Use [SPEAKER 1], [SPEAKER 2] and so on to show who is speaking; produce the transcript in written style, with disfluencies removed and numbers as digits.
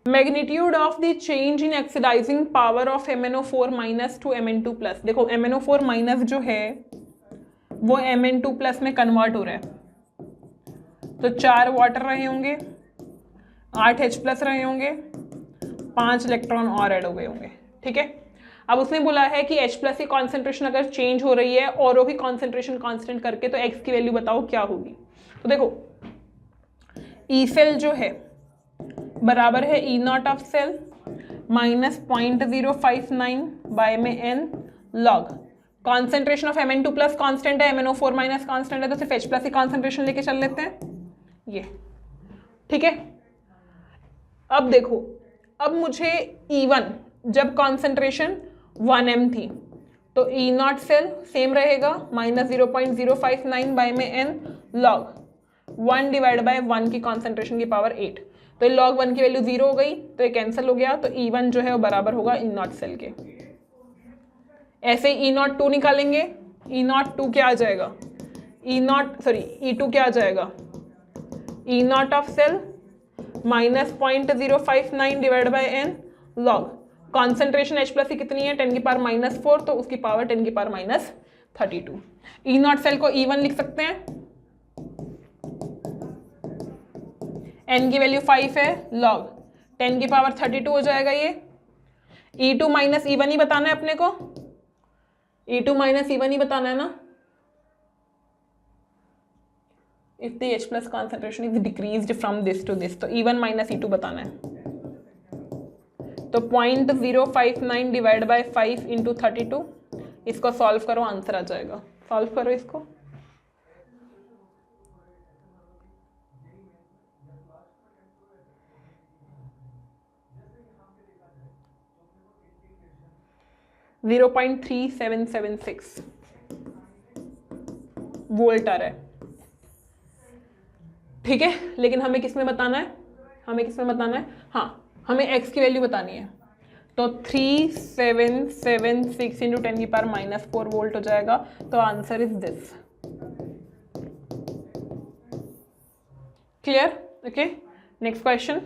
[SPEAKER 1] Magnitude of the change in oxidising power of MnO4 minus to Mn2+। देखो MnO4 minus जो है वो Mn2+ में कन्वर्ट हो रहा है, तो 4 वाटर रहे होंगे, 8 H+ रहे होंगे, 5 इलेक्ट्रॉन और ऐड हो गए होंगे। ठीक है, अब उसने बोला है कि H+ की कॉन्सेंट्रेशन अगर चेंज हो रही है और भी कॉन्सेंट्रेशन कांस्टेंट करके, तो X की वैल्यू बताओ क्या होगी। तो देखो ई सेल जो है बराबर है E0 of cell minus 0.059 by में n log concentration of Mn2+ constant है, MnO4 माइनस कांस्टेंट है, तो सिर्फ H+ की कॉन्सेंट्रेशन लेके चल लेते हैं ये। ठीक है, अब देखो, अब मुझे E1 जब कॉन्सेंट्रेशन 1m थी तो E0 सेल सेम रहेगा माइनस 0.059 बाय में n लॉग 1 डिवाइड बाय 1 की कॉन्सेंट्रेशन की पावर 8। तो ये लॉग 1 की वैल्यू 0 हो गई, तो ये कैंसिल हो गया, तो E1 जो है वो बराबर होगा E0 सेल के। ऐसे E02 निकालेंगे, E02 क्या आ जाएगा, E2 क्या आ जाएगा, E0 of cell minus 0.059 divide by n log concentration H+ की कितनी है 10 की पावर -4, तो उसकी पावर 10 की पावर -32। E0 सेल को E1 लिख सकते हैं, n की वैल्यू 5 है, लॉग 10 की पावर 32 हो जाएगा ये। E2 माइनस E1 ही बताना है अपने को, E2 माइनस E1 ही बताना है ना। If the H+ concentration is decreased from this to this, तो E1 माइनस E2 बताना है। तो 0.059 डिवाइड बाय 5 इंटू 32, इसको सॉल्व करो, आंसर आ जाएगा। सॉल्व करो इसको, .3776 वोल्ट आ रहा है। ठीक है, लेकिन हमें किस में बताना है, हमें किस में बताना है, हाँ हमें x की वैल्यू बतानी है। तो 3776 इंटू 10 की पावर -4 वोल्ट हो जाएगा, तो answer is this. Clear? Okay, next question.